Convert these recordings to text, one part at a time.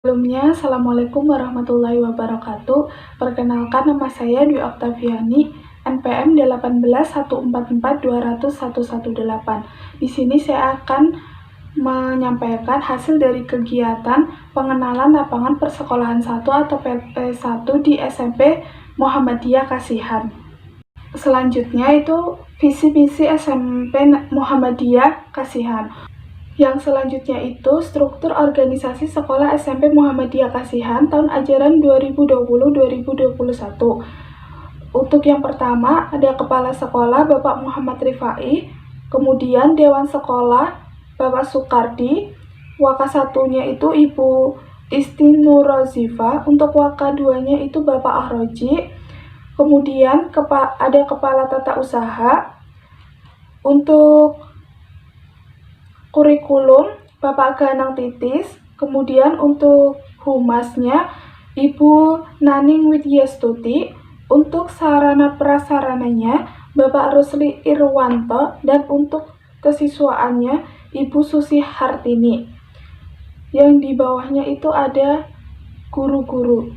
Sebelumnya, Assalamualaikum warahmatullahi wabarakatuh. Perkenalkan, nama saya Dwi Oktaviani, NPM 18144200118. Di sini saya akan menyampaikan hasil dari kegiatan pengenalan lapangan persekolahan 1 atau PP1 di SMP Muhammadiyah Kasihan. Selanjutnya itu visi misi SMP Muhammadiyah Kasihan. Yang selanjutnya itu struktur organisasi sekolah SMP Muhammadiyah Kasihan tahun ajaran 2020-2021. Untuk yang pertama ada Kepala Sekolah Bapak Muhammad Rifai, kemudian Dewan Sekolah Bapak Sukardi, Wakasatunya itu Ibu Isti Nurozifa, untuk Wakaduanya itu Bapak Ahroji, kemudian ada Kepala Tata Usaha, untuk kurikulum Bapak Ganang Titis, kemudian untuk humasnya Ibu Naning Widyastuti, untuk sarana prasarananya Bapak Rusli Irwanto, dan untuk kesiswaannya Ibu Susi Hartini. Yang di bawahnya itu ada guru-guru.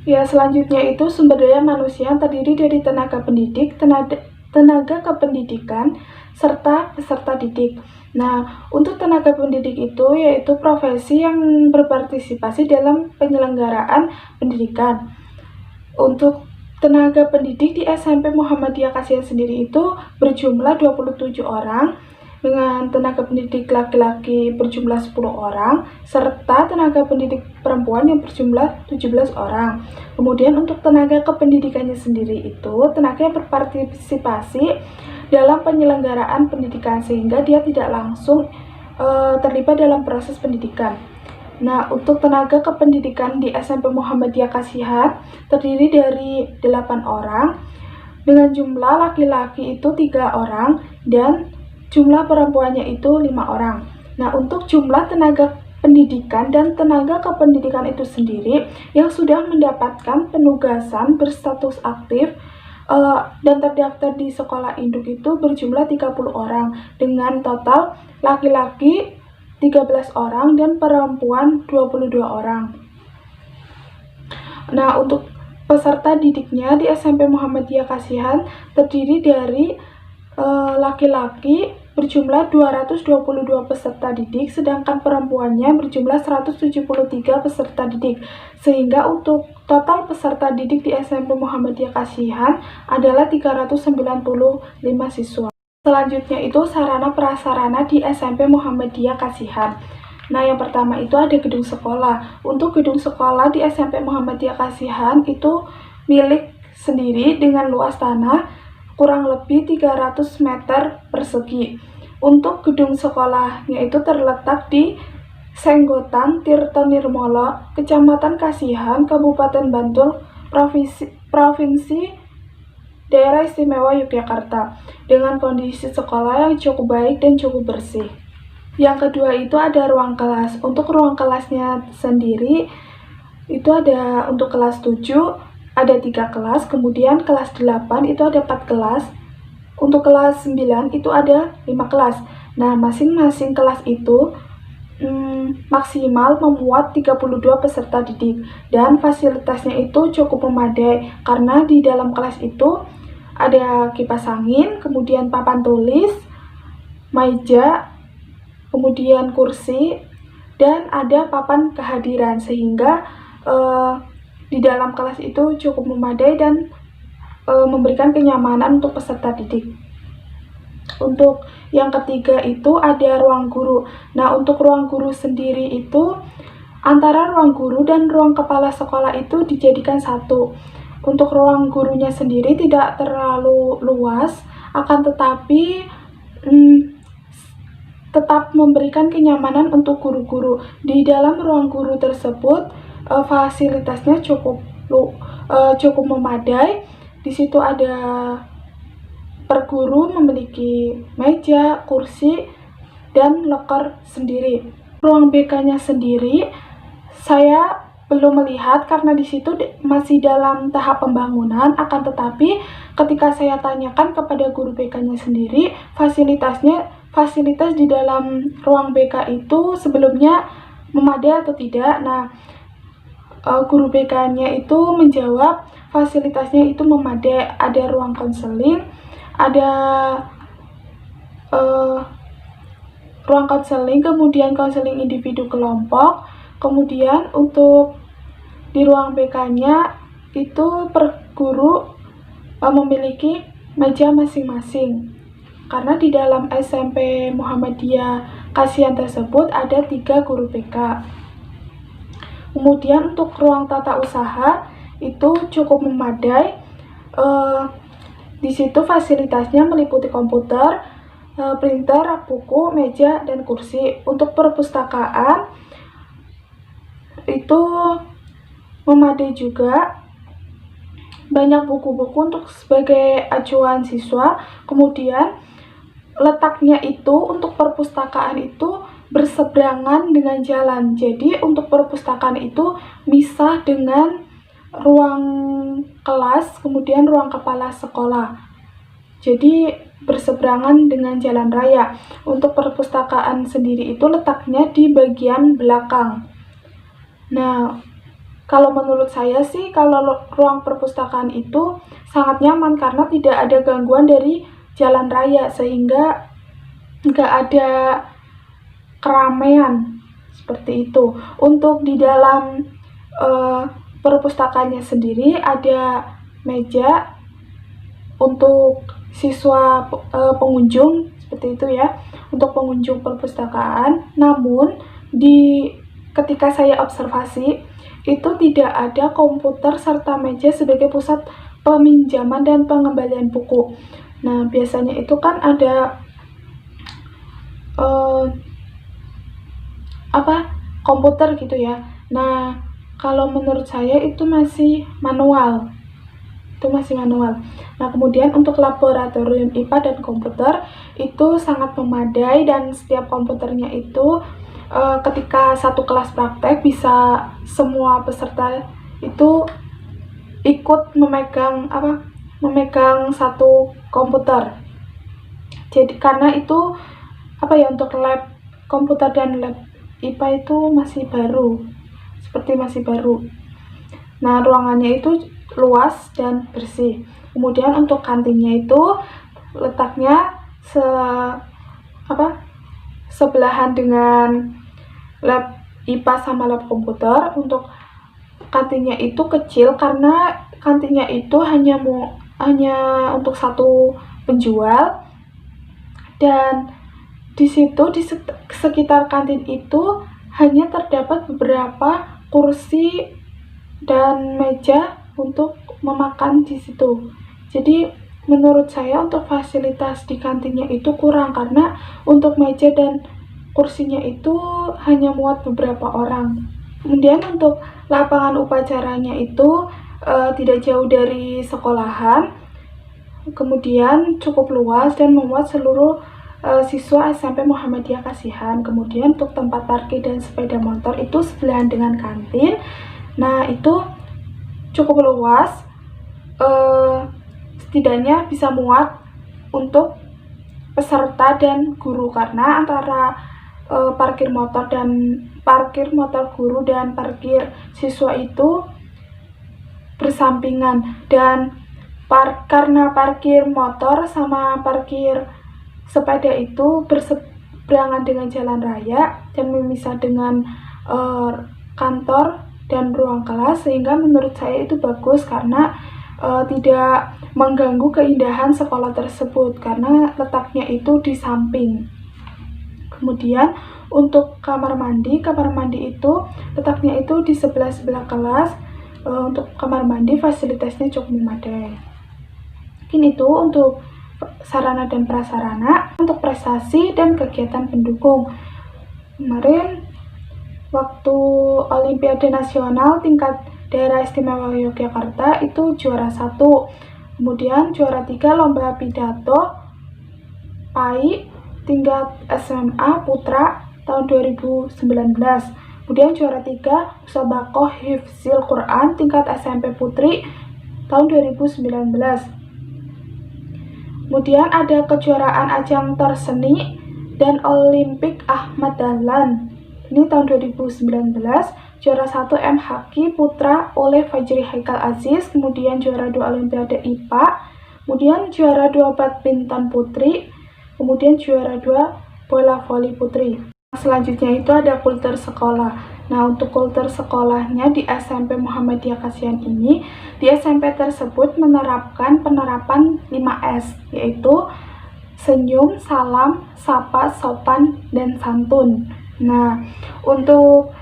Ya, selanjutnya itu sumber daya manusia yang terdiri dari tenaga pendidik, tenaga kependidikan, serta peserta didik. Nah, untuk tenaga pendidik itu yaitu profesi yang berpartisipasi dalam penyelenggaraan pendidikan. Untuk tenaga pendidik di SMP Muhammadiyah Kasihan sendiri itu berjumlah 27 orang, dengan tenaga pendidik laki-laki berjumlah 10 orang, serta tenaga pendidik perempuan yang berjumlah 17 orang. Kemudian untuk tenaga kependidikannya sendiri itu tenaga yang berpartisipasi dalam penyelenggaraan pendidikan, sehingga dia tidak langsung terlibat dalam proses pendidikan. Nah, untuk tenaga kependidikan di SMP Muhammadiyah Kasihan terdiri dari 8 orang, dengan jumlah laki-laki itu 3 orang, dan jumlah perempuannya itu 5 orang. Nah, untuk jumlah tenaga pendidikan dan tenaga kependidikan itu sendiri yang sudah mendapatkan penugasan berstatus aktif dan terdaftar di sekolah induk itu berjumlah 30 orang, dengan total laki-laki 13 orang dan perempuan 22 orang. Nah, untuk peserta didiknya di SMP Muhammadiyah Kasihan terdiri dari laki-laki berjumlah 222 peserta didik, sedangkan perempuannya berjumlah 173 peserta didik, sehingga untuk total peserta didik di SMP Muhammadiyah Kasihan adalah 395 siswa. Selanjutnya itu sarana prasarana di SMP Muhammadiyah Kasihan. Nah, yang pertama itu ada gedung sekolah. Untuk gedung sekolah di SMP Muhammadiyah Kasihan itu milik sendiri dengan luas tanah kurang lebih 300 meter persegi. Untuk gedung sekolahnya itu terletak di Senggotan Tirtonirmolo, Kecamatan Kasihan, Kabupaten Bantul, Provinsi Daerah Istimewa Yogyakarta, dengan kondisi sekolah yang cukup baik dan cukup bersih. Yang kedua itu ada ruang kelas. Untuk ruang kelasnya sendiri itu ada untuk kelas 7 ada 3 kelas, kemudian kelas 8 itu ada 4 kelas, untuk kelas 9 itu ada 5 kelas. Nah, masing-masing kelas itu maksimal memuat 32 peserta didik, dan fasilitasnya itu cukup memadai, karena di dalam kelas itu ada kipas angin, kemudian papan tulis, meja, kemudian kursi, dan ada papan kehadiran, sehingga di dalam kelas itu cukup memadai dan memberikan kenyamanan untuk peserta didik. Untuk yang ketiga itu ada ruang guru. Nah, untuk ruang guru sendiri itu antara ruang guru dan ruang kepala sekolah itu dijadikan satu. Untuk ruang gurunya sendiri tidak terlalu luas, akan tetapi tetap memberikan kenyamanan untuk guru-guru. Di dalam ruang guru tersebut fasilitasnya cukup memadai. Di situ ada per guru memiliki meja, kursi, dan loker sendiri. Ruang BK-nya sendiri saya belum melihat karena di situ masih dalam tahap pembangunan, akan tetapi ketika saya tanyakan kepada guru BK-nya sendiri, fasilitas di dalam ruang BK itu sebelumnya memadai atau tidak. Nah, guru BK-nya itu menjawab fasilitasnya itu memadai, ada ruang konseling, ada ruang konseling, kemudian konseling individu kelompok, kemudian untuk di ruang BK-nya itu per guru memiliki meja masing-masing. Karena di dalam SMP Muhammadiyah Kasihan tersebut ada 3 guru BK. Kemudian untuk ruang tata usaha itu cukup memadai. Di situ fasilitasnya meliputi komputer, printer, rak buku, meja, dan kursi. Untuk perpustakaan itu memadai juga, banyak buku-buku untuk sebagai acuan siswa. Kemudian letaknya itu untuk perpustakaan itu berseberangan dengan jalan. Jadi untuk perpustakaan itu misah dengan ruang kelas, kemudian ruang kepala sekolah. Jadi berseberangan dengan jalan raya. Untuk perpustakaan sendiri itu letaknya di bagian belakang. Nah, kalau menurut saya sih, kalau ruang perpustakaan itu sangat nyaman karena tidak ada gangguan dari jalan raya, sehingga nggak ada keramaian seperti itu. Untuk di dalam perpustakaannya sendiri ada meja untuk siswa pengunjung seperti itu ya, untuk pengunjung perpustakaan. Namun ketika saya observasi itu tidak ada komputer serta meja sebagai pusat peminjaman dan pengembalian buku. Nah, biasanya itu kan ada komputer gitu ya. Nah, kalau menurut saya itu masih manual. Nah, kemudian untuk laboratorium IPA dan komputer itu sangat memadai, dan setiap komputernya itu ketika satu kelas praktek bisa semua peserta itu ikut memegang satu komputer. Jadi karena itu untuk lab komputer dan lab IPA itu masih baru. Nah, ruangannya itu luas dan bersih. Kemudian untuk kantinnya itu letaknya sebelahan dengan lab IPA sama lab komputer. Untuk kantinnya itu kecil karena kantinnya itu hanya untuk satu penjual, dan di situ di sekitar kantin itu hanya terdapat beberapa kursi dan meja untuk memakan di situ. Jadi menurut saya untuk fasilitas di kantinnya itu kurang, karena untuk meja dan kursinya itu hanya muat beberapa orang. Kemudian untuk lapangan upacaranya itu tidak jauh dari sekolahan, kemudian cukup luas dan memuat seluruh siswa SMP Muhammadiyah Kasihan. Kemudian untuk tempat parkir dan sepeda motor itu sebelahan dengan kantin. Nah, itu cukup luas, setidaknya bisa muat untuk peserta dan guru, karena antara parkir motor guru dan parkir siswa itu bersampingan. Dan karena parkir motor sama parkir sepeda itu berseberangan dengan jalan raya dan memisah dengan kantor dan ruang kelas, sehingga menurut saya itu bagus karena tidak mengganggu keindahan sekolah tersebut karena letaknya itu di samping. Kemudian untuk kamar mandi itu letaknya itu di sebelah kelas. Untuk kamar mandi fasilitasnya cukup memadai. Mungkin itu untuk sarana dan prasarana. Untuk prestasi dan kegiatan pendukung, kemarin waktu Olimpiade Nasional tingkat Daerah Istimewa Yogyakarta itu juara 1, kemudian juara 3 lomba pidato PAI tingkat SMA Putra tahun 2019, kemudian juara 3 Musabaqoh Hifzil Quran tingkat SMP Putri tahun 2019. Kemudian ada kejuaraan ajang torseni dan Olimpik Ahmad Dahlan ini tahun 2019. Juara 1 M. Haki Putra oleh Fajri Haikal Aziz, kemudian juara 2 Olimpiade IPA, kemudian juara 2 badminton putri, kemudian juara 2 bola voli putri. Selanjutnya itu ada kultur sekolah. Nah, untuk kultur sekolahnya di SMP Muhammadiyah Kasihan ini, di SMP tersebut menerapkan penerapan 5S, yaitu senyum, salam, sapa, sopan, dan santun. Nah, untuk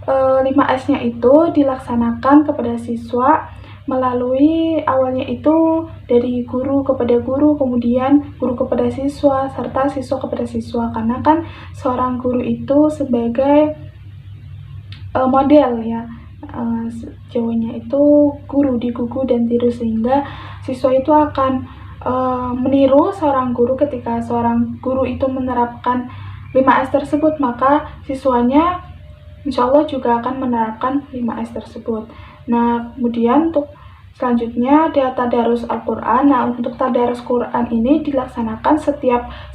5S-nya itu dilaksanakan kepada siswa melalui awalnya itu dari guru kepada guru, kemudian guru kepada siswa, serta siswa kepada siswa, karena kan seorang guru itu sebagai model ya, Jawanya itu guru digugu dan tiru, sehingga siswa itu akan meniru seorang guru. Ketika seorang guru itu menerapkan 5S tersebut, maka siswanya insya Allah juga akan menerapkan 5S tersebut. Nah, kemudian untuk selanjutnya ada tadarus Al-Quran. Nah, untuk tadarus Quran ini dilaksanakan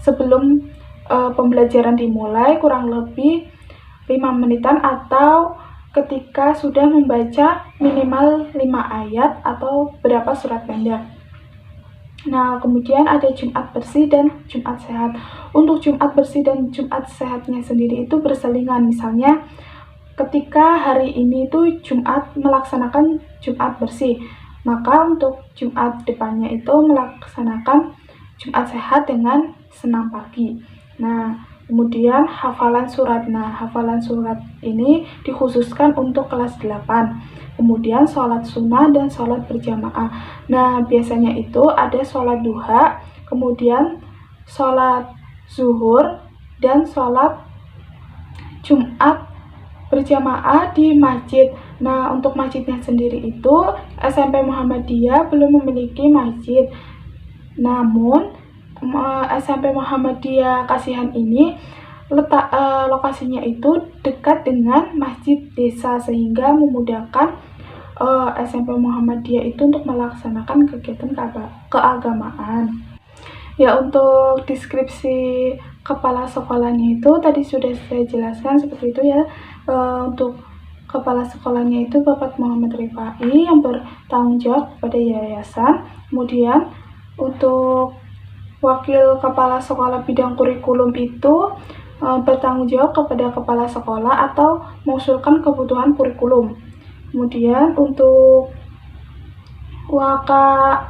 sebelum pembelajaran dimulai, kurang lebih 5 menitan atau ketika sudah membaca minimal 5 ayat atau berapa surat pendek. Nah, kemudian ada Jumat bersih dan Jumat sehat. Untuk Jumat bersih dan Jumat sehatnya sendiri itu berselingan. Misalnya, ketika hari ini itu Jumat melaksanakan Jumat bersih, maka untuk Jumat depannya itu melaksanakan Jumat sehat dengan senam pagi. Nah, kemudian hafalan surat. Nah, hafalan surat ini dikhususkan untuk kelas 8. Kemudian sholat sunnah dan sholat berjamaah. Nah, biasanya itu ada sholat duha, kemudian sholat zuhur, dan sholat Jumat berjamaah di masjid. Nah, untuk masjidnya sendiri itu SMP Muhammadiyah belum memiliki masjid. Namun SMP Muhammadiyah Kasihan ini lokasinya itu dekat dengan masjid desa, sehingga memudahkan SMP Muhammadiyah itu untuk melaksanakan kegiatan keagamaan. Ya, untuk deskripsi kepala sekolahnya itu tadi sudah saya jelaskan seperti itu ya. Untuk kepala sekolahnya itu Bapak Muhammad Rifai yang bertanggung jawab kepada yayasan. Kemudian untuk wakil kepala sekolah bidang kurikulum itu bertanggung jawab kepada kepala sekolah atau mengusulkan kebutuhan kurikulum. Kemudian untuk waka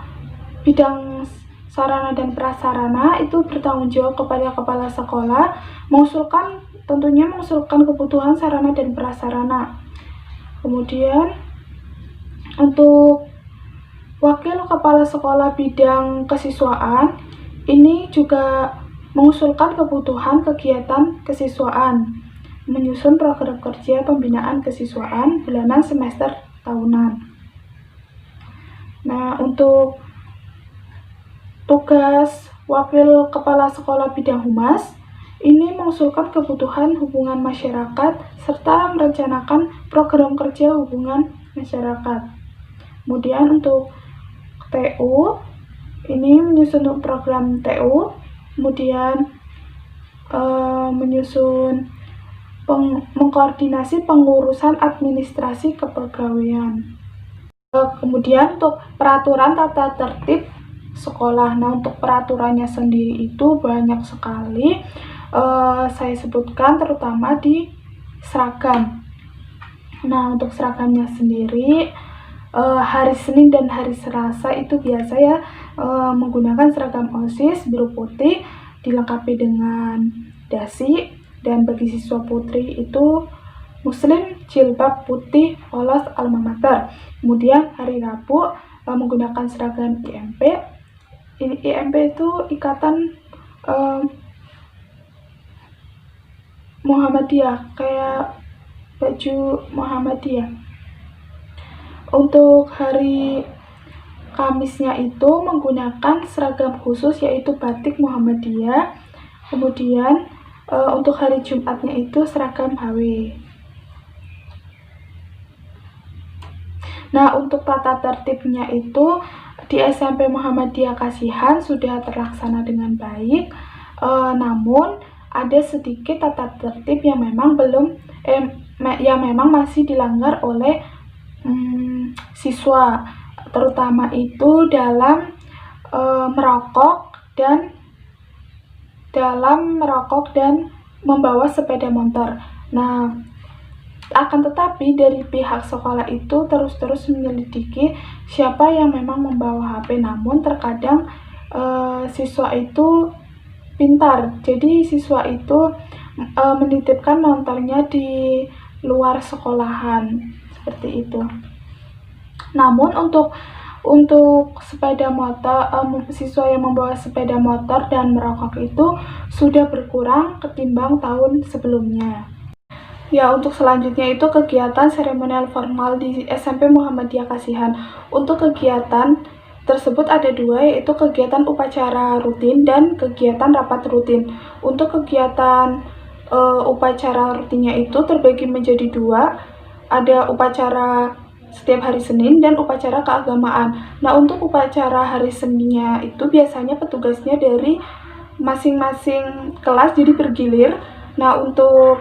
bidang sarana dan prasarana itu bertanggung jawab kepada kepala sekolah, tentunya mengusulkan kebutuhan sarana dan prasarana. Kemudian untuk wakil kepala sekolah bidang kesiswaan ini juga mengusulkan kebutuhan kegiatan kesiswaan, menyusun program kerja pembinaan kesiswaan bulanan, semester, tahunan. Nah, untuk tugas wakil kepala sekolah bidang humas ini mengusulkan kebutuhan hubungan masyarakat serta merencanakan program kerja hubungan masyarakat. Kemudian untuk TU ini menyusun program TU, kemudian menyusun mengkoordinasi pengurusan administrasi kepegawaian. Kemudian untuk peraturan tata tertib sekolah. Nah, untuk peraturannya sendiri itu banyak sekali. Saya sebutkan terutama di seragam. Nah, untuk seragamnya sendiri hari Senin dan hari Selasa itu biasa ya menggunakan seragam OSIS biru putih dilengkapi dengan dasi, dan bagi siswa putri itu Muslim jilbab putih polos alma mater. Kemudian hari Rabu menggunakan seragam IMP. Ini IMP itu Ikatan Muhammadiyah, kayak baju Muhammadiyah. Untuk hari Kamisnya itu menggunakan seragam khusus yaitu batik Muhammadiyah. Kemudian untuk hari Jumatnya itu seragam HW. Nah, untuk tata tertibnya itu di SMP Muhammadiyah Kasihan sudah terlaksana dengan baik. Namun ada sedikit tata tertib yang memang masih dilanggar oleh siswa, terutama itu dalam merokok dan membawa sepeda motor. Nah, akan tetapi dari pihak sekolah itu terus menyelidiki siapa yang memang membawa HP, namun terkadang siswa itu pintar, jadi siswa itu menitipkan motornya di luar sekolahan, seperti itu. Namun untuk sepeda motor, siswa yang membawa sepeda motor dan merokok itu sudah berkurang ketimbang tahun sebelumnya. Ya, untuk selanjutnya itu kegiatan seremonial formal di SMP Muhammadiyah Kasihan. Untuk kegiatan tersebut ada dua, yaitu kegiatan upacara rutin dan kegiatan rapat rutin. Untuk kegiatan upacara rutinnya itu terbagi menjadi dua, ada upacara setiap hari Senin dan upacara keagamaan. Nah, untuk upacara hari Seninnya itu biasanya petugasnya dari masing-masing kelas, jadi bergilir. Nah, untuk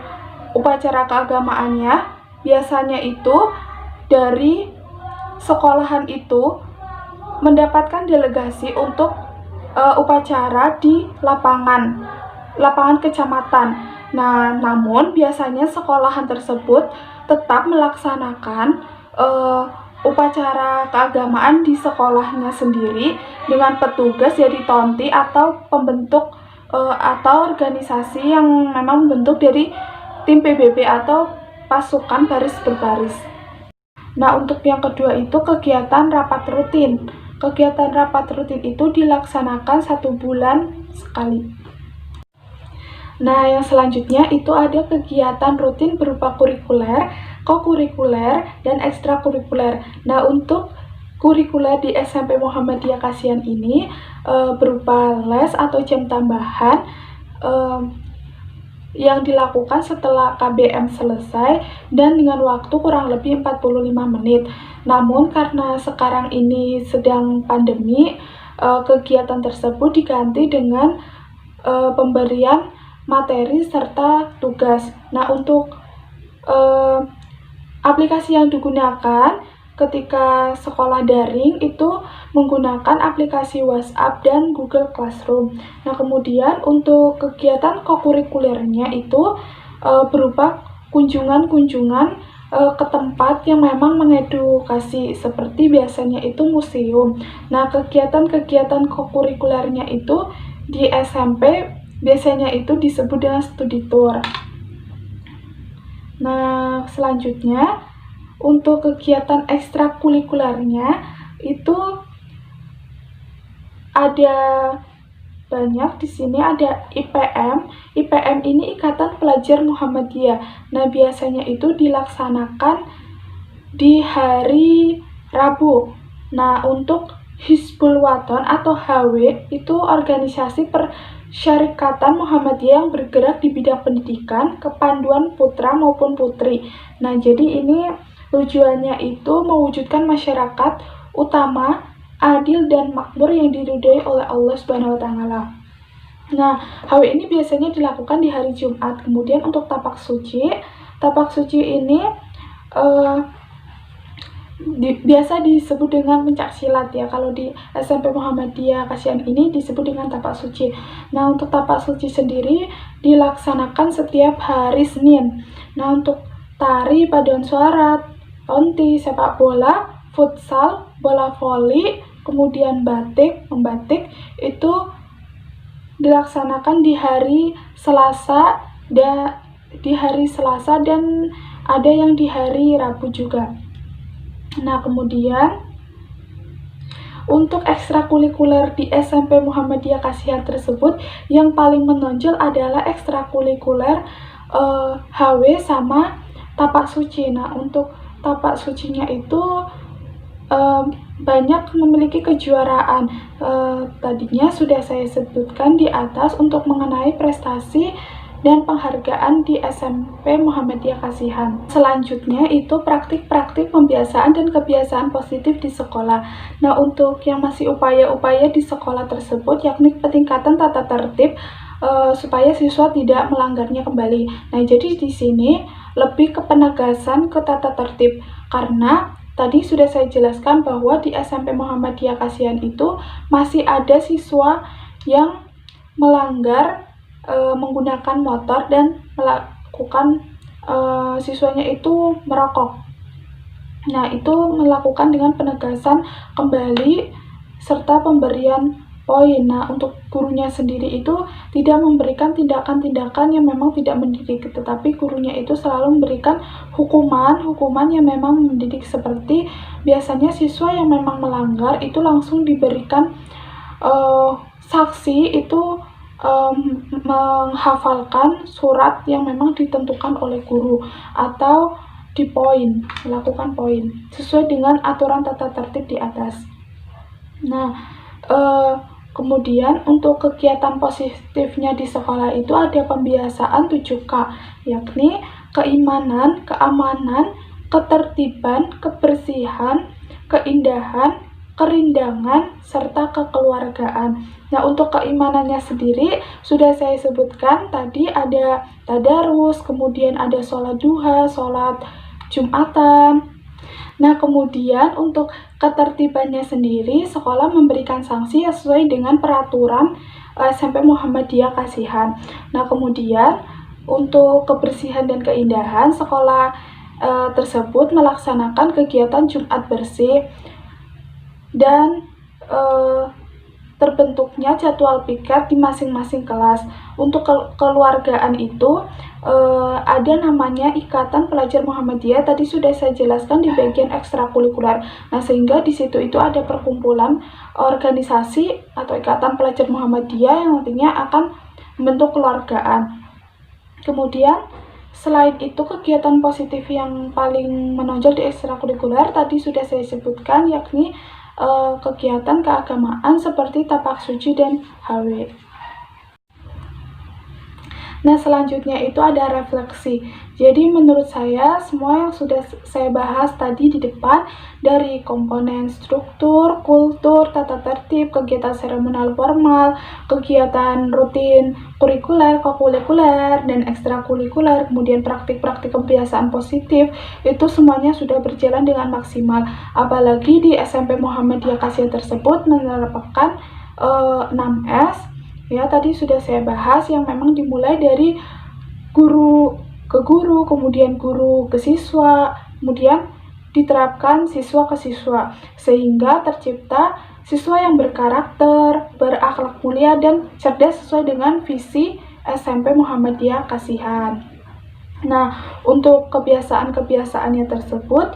upacara keagamaannya biasanya itu dari sekolahan itu mendapatkan delegasi untuk upacara di lapangan kecamatan. Nah, namun biasanya sekolahan tersebut tetap melaksanakan upacara keagamaan di sekolahnya sendiri dengan petugas dari tonti atau pembentuk atau organisasi yang memang membentuk dari tim PBB atau pasukan baris berbaris. Nah, untuk yang kedua itu kegiatan rapat rutin. Kegiatan rapat rutin itu dilaksanakan 1 bulan sekali. Nah, yang selanjutnya itu ada kegiatan rutin berupa kurikuler, kokurikuler, dan ekstrakurikuler. Nah, untuk kurikuler di SMP Muhammadiyah Kasihan ini berupa les atau jam tambahan yang dilakukan setelah KBM selesai dan dengan waktu kurang lebih 45 menit. Namun karena sekarang ini sedang pandemi, kegiatan tersebut diganti dengan pemberian materi serta tugas. Nah, untuk aplikasi yang digunakan ketika sekolah daring itu menggunakan aplikasi WhatsApp dan Google Classroom. Nah, kemudian untuk kegiatan kokurikulernya itu berupa kunjungan-kunjungan ke tempat yang memang mengedukasi, seperti biasanya itu museum. Nah, kegiatan-kegiatan kokurikulernya itu di SMP biasanya itu disebut dengan studi tour. Nah, selanjutnya untuk kegiatan ekstrakurikulernya itu ada banyak. Di sini ada IPM. IPM ini Ikatan Pelajar Muhammadiyah. Nah, biasanya itu dilaksanakan di hari Rabu. Nah, untuk Hizbul Waton atau HW itu organisasi persyarikatan Muhammadiyah yang bergerak di bidang pendidikan, kepanduan putra maupun putri. Nah, jadi ini tujuannya itu mewujudkan masyarakat utama, adil dan makmur yang diridhoi oleh Allah Subhanahu wa Ta'ala. Nah, HW ini biasanya dilakukan di hari Jumat. Kemudian untuk tapak suci ini biasa disebut dengan pencak silat ya. Kalau di SMP Muhammadiyah Kasihan ini disebut dengan tapak suci. Nah, untuk tapak suci sendiri dilaksanakan setiap hari Senin. Nah, untuk tari, paduan suara, tonti, sepak bola, futsal, bola voli, kemudian membatik itu dilaksanakan di hari Selasa dan ada yang di hari Rabu juga. Nah, kemudian untuk ekstrakurikuler di SMP Muhammadiyah Kasihan tersebut yang paling menonjol adalah ekstrakurikuler HW sama tapak suci. Nah, untuk tapak sucinya itu banyak memiliki kejuaraan. Tadinya sudah saya sebutkan di atas untuk mengenai prestasi dan penghargaan di SMP Muhammadiyah Kasihan. Selanjutnya itu praktik-praktik pembiasaan dan kebiasaan positif di sekolah. Nah, untuk yang masih upaya-upaya di sekolah tersebut yakni peningkatan tata tertib, supaya siswa tidak melanggarnya kembali. Nah, jadi di sini lebih ke penegasan ke tata tertib, karena tadi sudah saya jelaskan bahwa di SMP Muhammadiyah Kasihan itu masih ada siswa yang melanggar menggunakan motor dan melakukan siswanya itu merokok. Nah, itu melakukan dengan penegasan kembali serta pemberian poin. Nah, untuk gurunya sendiri itu tidak memberikan tindakan-tindakan yang memang tidak mendidik, tetapi gurunya itu selalu memberikan hukuman yang memang mendidik, seperti biasanya siswa yang memang melanggar itu langsung diberikan saksi itu menghafalkan surat yang memang ditentukan oleh guru, atau di poin, melakukan poin sesuai dengan aturan tata tertib di atas. Nah, kemudian untuk kegiatan positifnya di sekolah itu ada pembiasaan 7K, yakni keimanan, keamanan, ketertiban, kebersihan, keindahan, kerindangan, serta kekeluargaan. Nah, untuk keimanannya sendiri sudah saya sebutkan tadi, ada tadarus, kemudian ada sholat duha, sholat Jumatan. Nah, kemudian untuk ketertibannya sendiri, sekolah memberikan sanksi sesuai dengan peraturan SMP Muhammadiyah Kasihan. Nah, kemudian untuk kebersihan dan keindahan, sekolah tersebut melaksanakan kegiatan Jumat bersih dan terbentuknya jadwal piket di masing-masing kelas. Untuk kekeluargaan itu ada namanya Ikatan Pelajar Muhammadiyah, tadi sudah saya jelaskan di bagian ekstrakurikuler. Nah, sehingga di situ itu ada perkumpulan organisasi atau Ikatan Pelajar Muhammadiyah yang nantinya akan membentuk keluargaan. Kemudian selain itu, kegiatan positif yang paling menonjol di ekstrakurikuler tadi sudah saya sebutkan, yakni kegiatan keagamaan seperti tapak suci dan HW. Nah, selanjutnya itu ada refleksi. Jadi menurut saya semua yang sudah saya bahas tadi di depan, dari komponen struktur, kultur, tata tertib, kegiatan seremonial formal, kegiatan rutin kurikuler, kokurikuler, dan ekstrakurikuler, kemudian praktik-praktik kebiasaan positif, itu semuanya sudah berjalan dengan maksimal. Apalagi di SMP Muhammadiyah Kasihan tersebut menerapkan 6S. Ya, tadi sudah saya bahas yang memang dimulai dari guru ke guru, kemudian guru ke siswa, kemudian diterapkan siswa ke siswa, sehingga tercipta siswa yang berkarakter, berakhlak mulia, dan cerdas sesuai dengan visi SMP Muhammadiyah Kasihan. Nah, untuk kebiasaan-kebiasaannya tersebut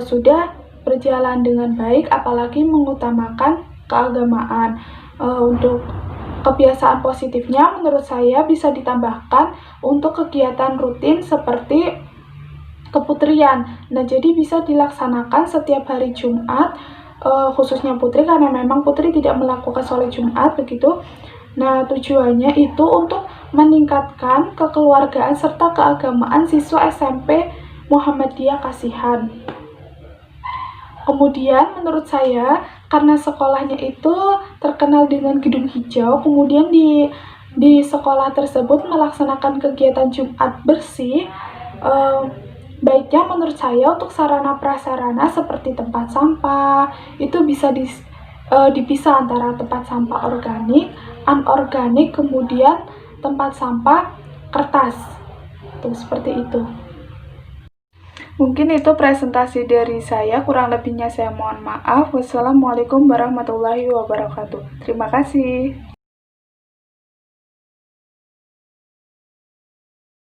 sudah berjalan dengan baik, apalagi mengutamakan keagamaan. Untuk kebiasaan positifnya menurut saya bisa ditambahkan untuk kegiatan rutin seperti keputrian. Nah, jadi bisa dilaksanakan setiap hari Jumat, khususnya putri, karena memang putri tidak melakukan sholat Jumat begitu. Nah, tujuannya itu untuk meningkatkan kekeluargaan serta keagamaan siswa SMP Muhammadiyah Kasihan. Kemudian menurut saya, karena sekolahnya itu terkenal dengan gedung hijau, kemudian di sekolah tersebut melaksanakan kegiatan Jumat bersih, baiknya menurut saya untuk sarana prasarana seperti tempat sampah itu bisa dipisah antara tempat sampah organik, anorganik, kemudian tempat sampah kertas. Tuh, seperti itu. Mungkin itu presentasi dari saya, kurang lebihnya saya mohon maaf. Wassalamualaikum warahmatullahi wabarakatuh. Terima kasih.